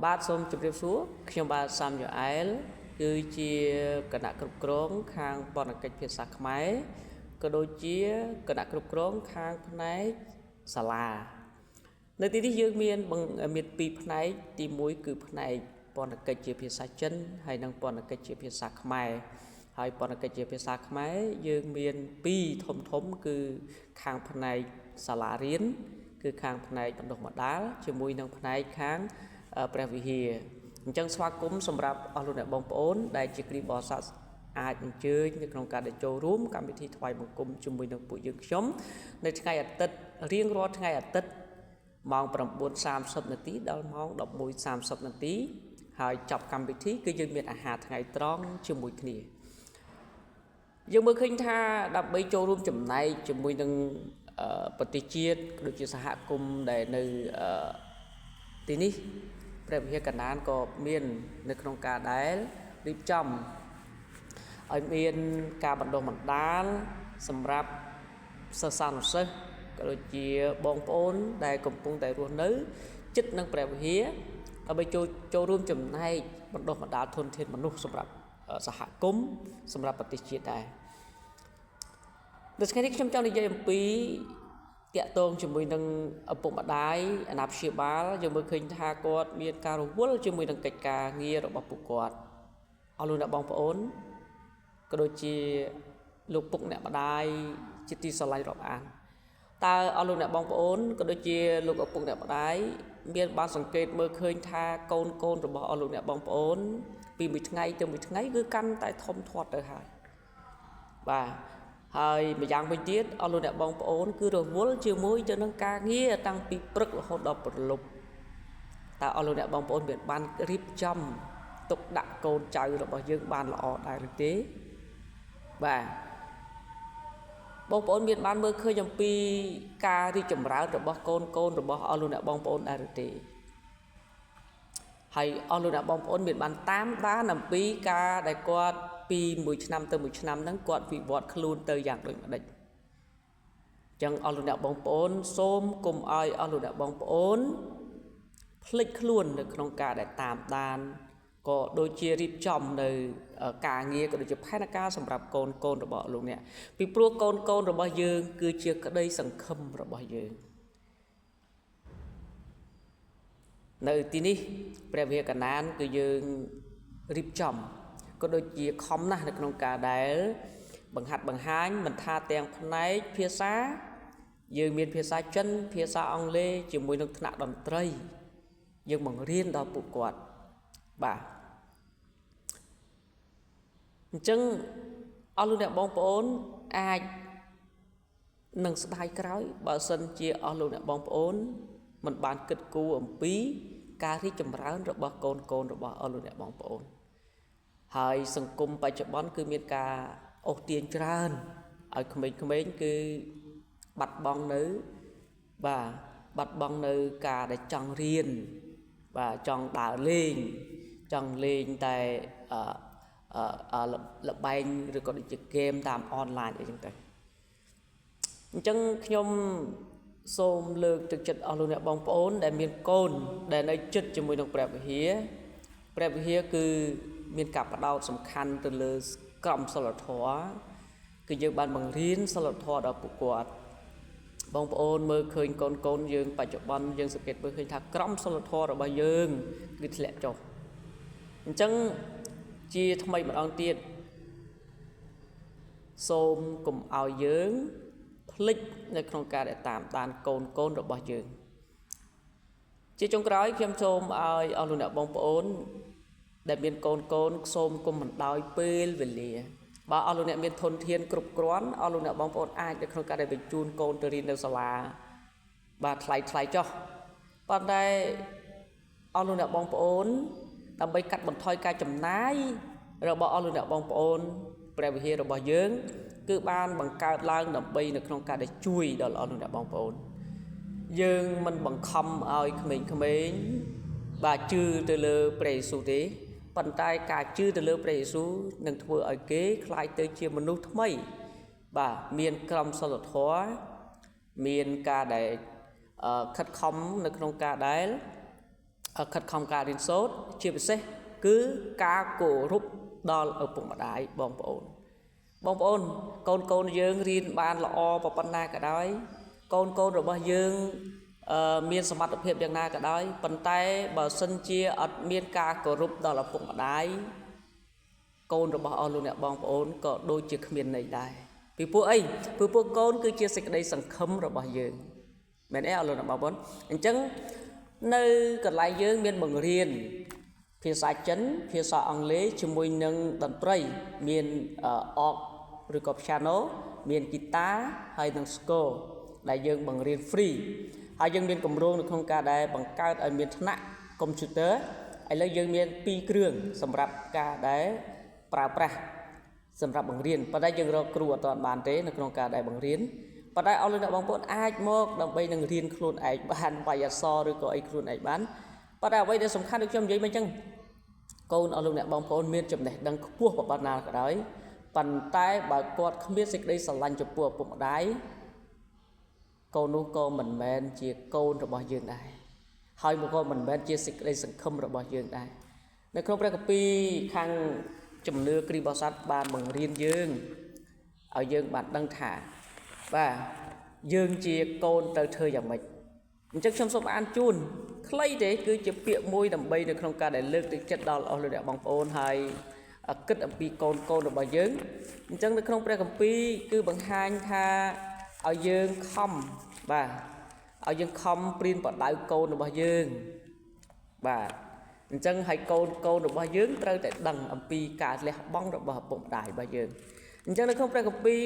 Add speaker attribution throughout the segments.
Speaker 1: បាទសូមជម្រាបសួរខ្ញុំបាទសាមយ៉ូអែលគឺជាគណៈគ្រប់គ្រងខាងបណ្ឌកិច្ចភាសាខ្មែរក៏ដូចជាគណៈគ្រប់គ្រងខាងផ្នែកសាលានៅទីនេះយើងមានពីរផ្នែកទី1គឺផ្នែកបណ្ឌកិច្ចជាភាសាចិនហើយនិងបណ្ឌកិច្ចជាភាសាខ្មែរហើយបណ្ឌកិច្ចជាភាសាខ្មែរយើងមានពីរធំគឺខាងផ្នែកសាលារៀនគឺខាងផ្នែកបណ្ដុះបណ្ដាលជាមួយនឹងផ្នែកខាងព្រះវិហារអញ្ចឹងស្វាគមន៍សម្រាប់អស់លោកអ្នកបងប្អូនដែលជាគ្រីបោសាស្ត្រអាចអញ្ជើញនៅក្នុងការចូលរួមកម្មវិធីថ្វាយបង្គំជាមួយនឹងពួកយើងខ្ញុំនៅថ្ងៃអាទិត្យរៀងរាល់ថ្ងៃអាទិត្យម៉ោង 9:30 នាទីដល់ម៉ោង 11:30 នាទីហើយចប់កម្មវិធីគឺយើងមានអាហារថ្ងៃត្រង់ជាមួយគ្នាយើងមើលឃើញថាដើម្បីចូលរួមចំណែកជាមួយនឹងប្រទេសជាតិដូចជាសហគមន៍ដែលនៅទីនេះព្រះវិហារកណ្ដាលក៏មាននៅក្នុងការដែលរៀបចំឲ្យមានការបណ្ដុះបណ្ដាលសម្រាប់សិស្សានុសិស្សក៏ដូចជាបងប្អូនដែលកំពុងតែរស់នៅជិតនឹងព្រះវិហារដើម្បីចូលរួមចំណែកបណ្ដុះបណ្ដាលធនធានមនុស្សសម្រាប់សហគមន៍សម្រាប់ប្រទេសជាតិដែរដូច្នេះខ្ញុំចង់និយាយអំពីតាក់ទងជាមួយនឹងឪពុកម្ដាយអាណាព្យាបាលយើងមើលឃើញថាគាត់មានការរវល់ជាមួយនឹងកិច្ចការងាររបស់ពួកគាត់អស់លោកអ្នកបងប្អូនក៏ដូចជាលោកពុកអ្នកម្ដាយជាទីស្រឡាញ់រាប់អានតើអស់លោកអ្នកបងប្អូនក៏ដូចជាលោកឪពុកអ្នកម្ដាយមានបានសង្កេតមើលឃើញថាកូនរបស់អស់លោកអ្នកបងប្អូនពីមួយថ្ងៃទៅមួយថ្ងៃគឺកាន់តែធំធាត់ទៅហើយបាទហើយម្យ៉ាងវិញទៀតអស់លោកអ្នកបងប្អូនគឺរវល់ជាមួយទៅនឹងការងារតាំងពីព្រឹករហូតដល់ព្រលប់តើអស់លោកអ្នកបងប្អូនមានបានរៀបចំទុកដាក់កូនចៅរបស់យើងបានល្អដែរឬទេបាទបងប្អូនមានបានមើលឃើញអំពីការរីកចម្រើនរបស់កូនរបស់អស់លោកអ្នកបងប្អូនដែរឬទេហើយអស់លោកអ្នកបងប្អូនមានបានតាមដានអំពីការដែលគាត់ពីមួយឆ្នាំទៅមួយឆ្នាំហ្នឹងគាត់វិវត្តខ្លួនទៅយ៉ាងដូចម្ដេចអញ្ចឹងអស់លោកអ្នកបងប្អូនសូមកុំឲ្យអស់លោកអ្នកបងប្អូនភ្លេចខ្លួននៅក្នុងការដែលតាមដានក៏ដូចជារៀបចំនៅការងារក៏ដូចជាផែនការសម្រាប់កូនរបស់លោកអ្នកពីព្រោះកូនរបស់យើងគឺជាក្តីសង្ឃឹមរបស់យើងនៅទីនេះព្រះវិហារកណ្ដាលគឺយើងរៀបចំក៏ដូចជាខំណាស់នៅក្នុងការដែលបង្ហាត់បង្ហាញមិនថាទាំងផ្នែកភាសាយើងមានភាសាចិនភាសាអង់គ្លេសជាមួយនឹងថ្នាក់តន្ត្រីយើងបង្រៀនដល់ពួកគាត់បាទអញ្ចឹងអស់លោកអ្នកបងប្អូនអាចនឹងស្ដាយក្រោយបើសិនជាអស់លោកអ្នកបងប្អូនមិនបានគិតគូរអំពីការរីកចម្រើនរបស់កូនរបស់អស់លោកអ្នកបងប្អូនហើយសង្គមបច្ចុប្បន្នគឺមានការអូសទាញច្រើនឲ្យក្មេងៗគឺបាត់បង់នៅការដែលចង់រៀនបាទចង់ដើរលេងចង់លេងតែល្បែងឬក៏ដូចជាហ្គេមតាមអនឡាញអីចឹងទៅអញ្ចឹងខ្ញុំសូមលើកទឹកចិត្តអស់លោកអ្នកបងប្អូនដែលមានកូនដែលនៅជិតជាមួយនឹងព្រះវិហារគឺមានការផ្ដោតសំខាន់ទៅលើក្រមសីលធម៌គឺយើងបានបង្រៀនសីលធម៌ដល់ពួកគាត់បងប្អូនមើលឃើញកូនយើងបច្ចុប្បន្នយើងសង្កេតមើលឃើញថាក្រមសីលធម៌របស់យើងគឺធ្លាក់ចុះអញ្ចឹងជាថ្មីម្ដងទៀតសូមកុំឲ្យយើងភ្លេចនៅក្នុងការដែលតាមដានកូនរបស់យើងជាចុងក្រោយខ្ញុំសូមឲ្យអស់លោកអ្នកបងប្អូនដែលមានកូនសូមកុំបណ្ដោយពេលវេលាបើអស់លោកអ្នកមានធនធានគ្រប់គ្រាន់អស់លោកអ្នកបងប្អូនអាចនៅក្នុងការដែលបញ្ជូនកូនទៅរៀននៅសាលាបាទថ្លៃចុះប៉ុន្តែអស់លោកអ្នកបងប្អូនដើម្បីកាត់បន្ថយការចំណាយរបស់អស់លោកអ្នកបងប្អូនព្រះវិហាររបស់យើងគឺបានបង្កើតឡើងដើម្បីនៅក្នុងការដែលជួយដល់អស់លោកអ្នកបងប្អូនយើងមិនបង្ខំឲ្យក្មេងៗបាទជឿទៅលើព្រះយេស៊ូវទេប៉ុន្តែការជឿទៅលើព្រះយេស៊ូវនឹងធ្វើឲ្យគេក្លាយទៅជាមនុស្សថ្មីបាទមានក្រមសីលធម៌មានការដែលខិតខំនៅក្នុងការដែល ខិតខំការរៀនសូត្រជាពិសេសគឺការគោរពដល់ឪពុកម្ដាយបងប្អូនកូនយើងរៀនបានល្អប៉ុណ្ណាក៏ដោយកូនរបស់យើងមានសមត្ថភាពយ៉ាងណាក៏ដោយប៉ុន្តែបើសិនជាអត់មានការគោរពដល់ឪពុកម្ដាយកូនរបស់អស់លោកអ្នកបងប្អូនក៏ដូចជាគ្មានន័យដែរពីព្រោះអីពីព្រោះកូនគឺជាសេចក្តីសង្ឃឹមរបស់យើងមែនទេអស់លោកអ្នកបងប្អូនអញ្ចឹងនៅកន្លែងយើងមានបង្រៀនភាសាចិនភាសាអង់គ្លេសជាមួយនឹងតន្ត្រីមានអកឬក៏ piano មានហ្គីតាហើយនិងស្គរដែលយើងបង្រៀន free ហើយយើងមានគម្រោងនៅក្នុងការដែលបង្កើតឲ្យមានថ្នាក់កុំព្យូទ័រឥឡូវយើងមាន2គ្រឿងសម្រាប់ការដែលប្រើប្រាស់សម្រាប់បង្រៀនប៉ុន្តែយើងរកគ្រូអត់ទាន់បានទេនៅក្នុងការដែលបង្រៀនប៉ុន្តែអស់លោកអ្នកបងប្អូនអាចមកដើម្បីនឹងរៀនខ្លួនឯងបានបាយអក្សរឬក៏អីខ្លួនឯងបានប៉ុន្តែអ្វីដែលសំខាន់ដូចខ្ញុំនិយាយមិញអញ្ចឹងកូនអស់លោកអ្នកបងប្អូនមានចំណេះដឹងខ្ពស់ប៉ុណ្ណាក៏ដោយប៉ុន្តែបើគាត់គ្មានសេចក្តីស្រឡាញ់ចំពោះឪពុកម្ដាយកូននោះក៏មិនមែនជាកូនរបស់យើងដែរហើយមកក៏មិនមែនជាសេចក្តីសង្ឃឹមរបស់យើងដែរនៅក្នុងព្រះគម្ពីរខាងជំនឿគ្រីស្ទបរិស័ទបានបង្រៀនយើងឲ្យយើងបានដឹងថាបាទយើងជាកូនទៅធ្វើយ៉ាងម៉េចអញ្ចឹងខ្ញុំសូមអានជូនខ្លីទេគឺជាពាក្យមួយដើម្បីនៅក្នុងការដែលលើកទឹកចិត្តដល់អស់លោកអ្នកបងប្អូនហើយគិតអំពីកូនរបស់យើងអញ្ចឹងនៅក្នុងព្រះគម្ពីរគឺបង្ហាញថាឲ្យយើងខំបាទឲ្យយើងខំព្រៀនប្រដៅកូនរបស់យើងបាទអញ្ចឹងឲ្យកូនរបស់យើងត្រូវតែដឹងអំពីការលះបង់របស់ឪពុកម្ដាយរបស់យើងអញ្ចឹងនៅក្នុងព្រះគម្ពីរ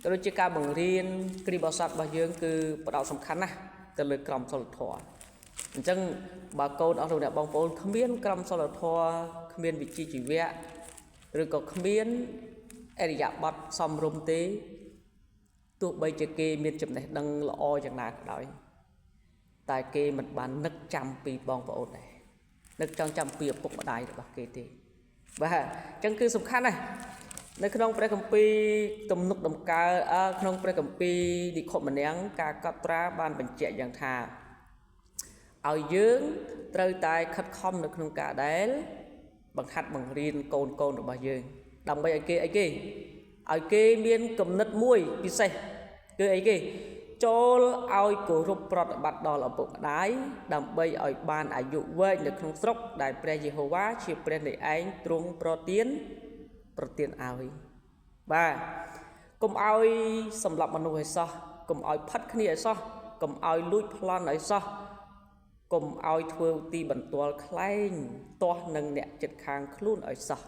Speaker 1: ក៏ដូចជាការបង្រៀនគ្រីស្ទបរិស័ទរបស់យើងគឺផ្ដោតសំខាន់ណាស់ទៅលើក្រមសីលធម៌អញ្ចឹងបើកូនអស់លោកអ្នកបងប្អូនគ្មានក្រមសីលធម៌គ្មានវិជ្ជាជីវៈឬក៏គ្មានអរិយាប័ត្រសមរម្យទេទោះបីជាគេមានចំណេះដឹងល្អយ៉ាងណាក៏ដោយតែគេមិនបាននឹកចាំពីបងប្អូនដែរនឹកចង់ចាំពីឪពុកម្ដាយរបស់គេទេបាទអញ្ចឹងគឺសំខាន់ណាស់នៅក្នុងព្រះគម្ពីរទំនុកដំកើងក្នុងព្រះគម្ពីរនិខុម្នាងការកត់ត្រាបានបញ្ជាក់យ៉ាងថាឲ្យយើងត្រូវតែខិតខំនៅក្នុងការដែលបង្ហាត់បង្រៀនកូនរបស់យើងដើម្បីឲ្យគេឲ្យគេមានគំនិតមួយពិសេសគឺអីគេចូលឲ្យគោរពប្រតិបត្តិដល់ឪពុកម្ដាយដើម្បីឲ្យបានអាយុវែងនៅក្នុងស្រុកដែលព្រះយេហូវ៉ាជាព្រះនៃឯងទ្រង់ប្រទានឲ្យបាទកុំឲ្យសម្លាប់មនុស្សឲ្យសោះកុំឲ្យផិតគ្នាឲ្យសោះកុំឲ្យលួចប្លន់ឲ្យសោះកុំឲ្យធ្វើទីបន្ទាល់ខ្លែងទាស់នឹងអ្នកចិត្តខាងខ្លួនឲ្យសោះ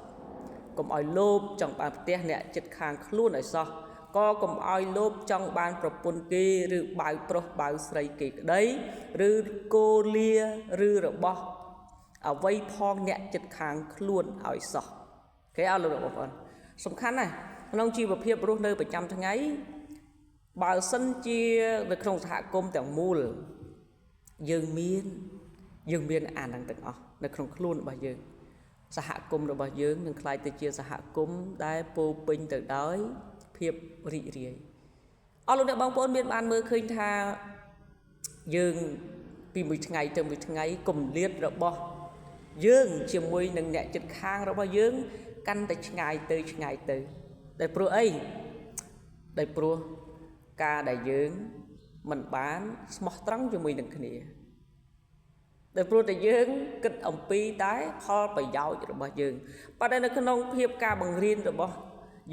Speaker 1: កុំឲ្យលោភចង់បានផ្ទះអ្នកចិត្តខាងខ្លួនឲ្យសោះក៏កុំឲ្យលោភចង់បានប្រពន្ធគេឬបាវប្រុសបាវស្រីគេក្តីឬគោលាឬរបស់អ្វីផងអ្នកចិត្តខាងខ្លួនឲ្យសោះគេអត់លោកបងប្អូនសំខាន់ណាស់ក្នុងជីវភាពរស់នៅប្រចាំថ្ងៃបើសិនជានៅក្នុងសហគមន៍ទាំងមូលយើងមានអានទាំងអស់នៅក្នុងខ្លួនរបស់យើងសហគមន៍របស់យើងនឹងក្លាយទៅជាសហគមន៍ដែលពោពេញទៅដោយភាពរីករាយអស់លោកអ្នកបងប្អូនមានបានមើលឃើញថាយើងពីមួយថ្ងៃទៅមួយថ្ងៃគម្លាតរបស់យើងជាមួយនឹងអ្នកជិតខាងរបស់យើងកាន់តែឆ្ងាយទៅដែលព្រោះអីដែលព្រោះការដែលយើងមិនបានស្មោះត្រង់ជាមួយនឹងគ្នាដែលព្រោះតែយើងគិតអំពីតែផលប្រយោជន៍របស់យើងប៉ុន្តែនៅក្នុងភាពការបង្រៀនរបស់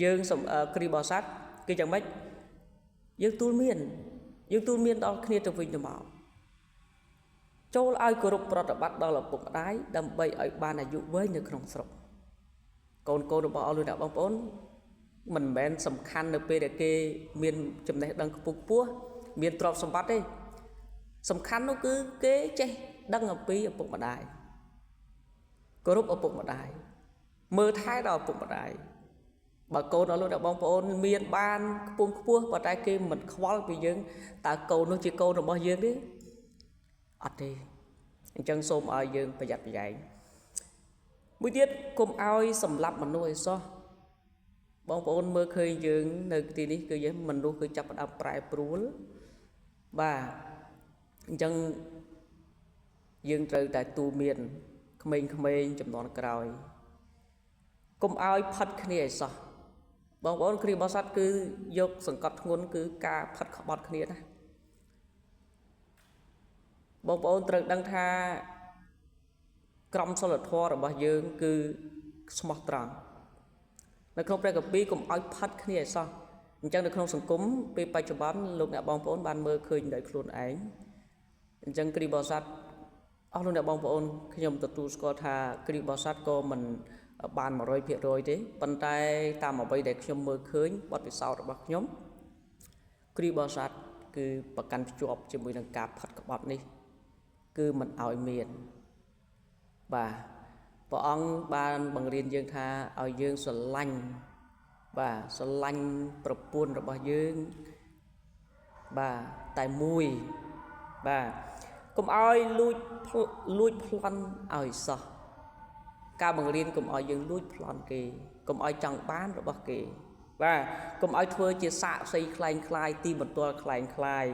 Speaker 1: យើងគ្រីស្ទបរិស័ទគឺយ៉ាងម៉េចយើងទូលមានដល់គ្នាទៅវិញទៅមកចូលឲ្យគោរពប្រតិបត្តិដល់ឪពុកម្ដាយដើម្បីឲ្យបានអាយុវែងនៅក្នុងស្រុកកូនរបស់អស់លោកអ្នកបងប្អូនមិនមែនសំខាន់នៅពេលដែលគេមានចំណេះដឹងខ្ពស់មានទ្រព្យសម្បត្តិទេសំខាន់នោះគឺគេចេះដឹងអំពីឪពុកម្ដាយគោរពឪពុកម្ដាយមើលថែដល់ឪពុកម្ដាយបើកូនអស់លោកអ្នកបងប្អូនមានបានខ្ពស់ប៉ុន្តែគេមិនខ្វល់ពីយើងតើកូននោះជាកូនរបស់យើងទេអត់ទេអញ្ចឹងសូមឲ្យយើងប្រយ័ត្នប្រយែងមួយទៀតកុំឲ្យសម្លាប់មនុស្សឲ្យសោះបងប្អូនមើលឃើញយើងនៅទីនេះគឺយើងមនុស្សគឺចាប់ផ្ដើមប្រែប្រួលបាទអញ្ចឹង យើងត្រូវតែទូមានក្មេងៗចំនួនក្រោយកុំឲ្យផិតគ្នាឲ្យសោះបងប្អូនគ្រាបោះសត្វគឺយកសង្កត់ធ្ងន់គឺការផិតក្បត់គ្នាណាបងប្អូនត្រូវដឹងថាក្រមសីលធម៌របស់យើងគឺស្មោះត្រង់នៅក្នុងព្រះគម្ពីរកុំឲ្យផិតគ្នាឲ្យសោះអញ្ចឹងនៅក្នុងសង្គមពេលបច្ចុប្បន្នលោកអ្នកបងប្អូនបានមើលឃើញដោយខ្លួនឯងអញ្ចឹងគ្រីបោះសត្វអស់លោកអ្នកបងប្អូនខ្ញុំទទួលស្គាល់ថាគ្រីបោះសត្វក៏មិនបាន 100% ទេប៉ុន្តែតាមអ្វីដែលខ្ញុំមើលឃើញបទពិសោធន៍របស់ខ្ញុំគ្រីបោះសត្វគឺប្រកាន់ភ្ជាប់ជាមួយនឹងការផិតក្បត់នេះគឺមិនឲ្យមានបាទព្រះអង្គបានបង្រៀនយើងថាឲ្យយើងស្រឡាញ់បាទស្រឡាញ់ប្រពន្ធរបស់យើងបាទតែមួយបាទកុំឲ្យលួចប្លន់ឲ្យសោះការបង្រៀនកុំឲ្យយើងលួចប្លន់គេកុំឲ្យចង់បានរបស់គេបាទកុំឲ្យធ្វើជាសាកសីคล้ายคล้ายទីបន្ទាល់คล้ายคล้าย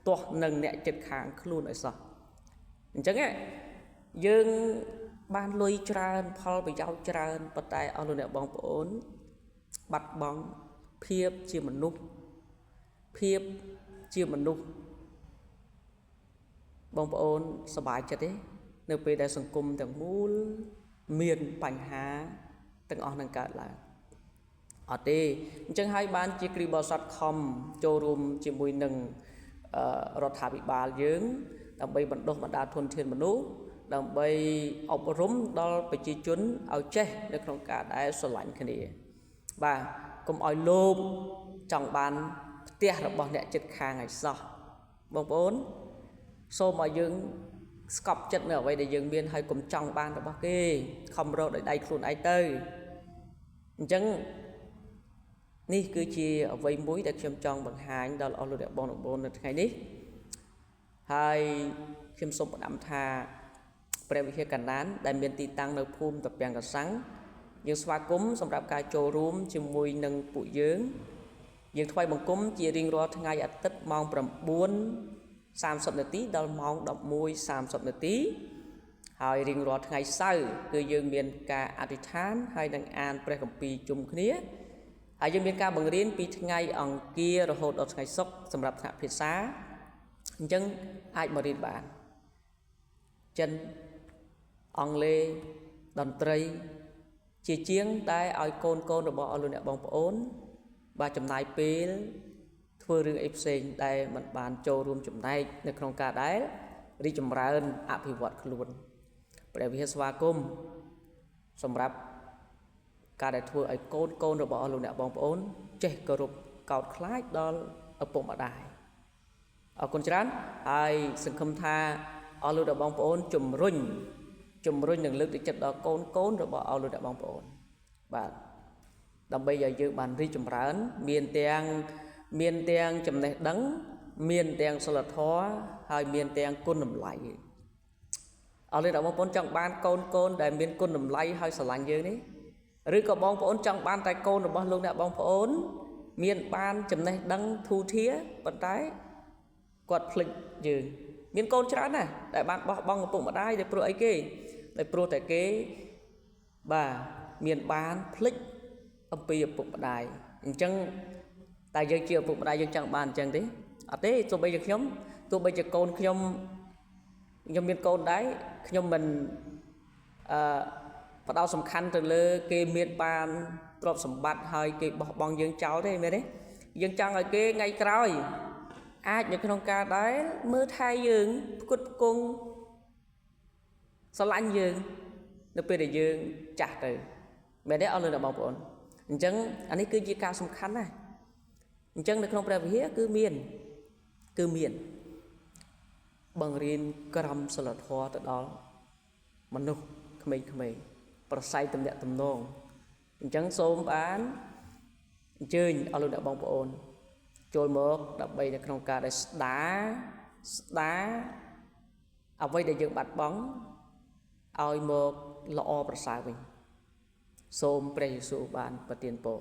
Speaker 1: ទាស់នឹងអ្នកចិត្តខាងខ្លួនឲ្យសោះអញ្ចឹងយើងបានលុយច្រើនផលប្រយោជន៍ច្រើនប៉ុន្តែអស់លោកអ្នកបងប្អូនបាត់បង់ភាពជាមនុស្សបងប្អូនសប្បាយចិត្តទេនៅពេលដែលសង្គមទាំងមូលមានបញ្ហាទាំងអស់នឹងកើតឡើងអត់ទេអញ្ចឹងហើយបានជាគ្រីបោះសត្វខំចូលរួមជាមួយនឹងរដ្ឋាភិបាលយើងដើម្បីបណ្ដុះបណ្ដាលធនធានមនុស្សដើម្បីអប់រំដល់ប្រជាជនឲ្យចេះនៅក្នុងការដែលស្រឡាញ់គ្នាបាទកុំឲ្យលោភចង់បានផ្ទះរបស់អ្នកជិតខាងឲ្យសោះបងប្អូនសូមឲ្យយើងស្កប់ចិត្តនៅអ្វីដែលយើងមានហើយកុំចង់បានរបស់គេខំរកដោយដៃខ្លួនឯងទៅអញ្ចឹងនេះគឺជាអ្វីមួយដែលខ្ញុំចង់បង្ហាញដល់អស់លោកអ្នកបងប្អូននៅថ្ងៃនេះហើយខ្ញុំសូមផ្ដាំថាព្រះវិហារកណ្ដានដែលមានទីតាំងនៅភូមិតាពាំងកសាំងយើងស្វាគមន៍សម្រាប់ការចូលរួមជាមួយនឹងពួកយើងថ្វាយបង្គំជារៀងរាល់ថ្ងៃអាទិត្យម៉ោង 9:30 នាទីដល់ម៉ោង 11:30 នាទីហើយរៀងរាល់ថ្ងៃសៅរ៍គឺយើងមានការអធិដ្ឋានហើយនឹងអានព្រះគម្ពីរជុំគ្នាហើយយើងមានការបង្រៀនពីថ្ងៃអង្គាររហូតដល់ថ្ងៃសុក្រសម្រាប់ថ្នាក់ភាសាអញ្ចឹងអាចមករៀនបានចិនអង់គ្លេសតន្ត្រីជាជាងតែឲ្យកូនរបស់អស់លោកអ្នកបងប្អូនបាទចំណាយពេលធ្វើរឿងអីផ្សេងដែលមិនបានចូលរួមចំណែកនៅក្នុងការដែលរីកចម្រើនអភិវឌ្ឍខ្លួនព្រះវិហារស្វាគមន៍សម្រាប់ការដែលធ្វើឲ្យកូនរបស់អស់លោកអ្នកបងប្អូនចេះគោរពកោតខ្លាចដល់ឪពុកម្ដាយអរគុណច្រើនហើយសង្ឃឹមថាអស់លោកអ្នកបងប្អូនជំរុញនិងលើកទឹកចិត្តដល់កូនរបស់អស់លោកអ្នកបងប្អូនបាទដើម្បីឲ្យយើងបានរីកចម្រើនមានទាំងចំណេះដឹងមានទាំងសិលធម៌ហើយមានទាំងគុណតម្លៃអស់លោកអ្នកបងប្អូនចង់បានកូនដែលមានគុណតម្លៃហើយស្រឡាញ់យើងនេះឬក៏បងប្អូនចង់បានតែកូនរបស់លោកអ្នកបងប្អូនមានបានចំណេះដឹងធូរធារប៉ុន្តែគាត់ភ្លេចយើងមានកូនច្រើនណាស់ដែលបានបោះបង់ឪពុកម្ដាយដោយព្រោះអីគេដោយព្រោះតែគេបាទមានបានភ្លេចអំពីឪពុកម្ដាយអញ្ចឹងតែយើងជាឪពុកម្ដាយយើងចង់បានអញ្ចឹងទេអត់ទេទោះបីជាខ្ញុំទោះបីជាកូនខ្ញុំមានកូនដែរខ្ញុំមិនផ្ដោតសំខាន់ទៅលើគេមានបានទ្រព្យសម្បត្តិហើយគេបោះបង់យើងចោលទេមែនទេយើងចង់ឲ្យគេថ្ងៃក្រោយអាចនៅក្នុងការដែលមើលថែយើងផ្គត់ផ្គង់ស្រឡាញ់យើងនៅពេលដែលយើងចាស់ទៅមែនទេអស់លោកអ្នកបងប្អូនអញ្ចឹងអានេះគឺជាការសំខាន់ណាស់អញ្ចឹងនៅក្នុងព្រះវិហារគឺមានបង្រៀនក្រមសីលធម៌ទៅដល់មនុស្សក្មេងៗប្រស័យទំនាក់ទំនងអញ្ចឹងសូមបានអញ្ជើញអស់លោកអ្នកបងប្អូនចូលមកដើម្បីនៅក្នុងការដែលស្ដារអ្វីដែលយើងបាត់បង់ឲ្យមកល្អប្រសើរវិញសូមព្រះយេស៊ូវបានប្រទានពរ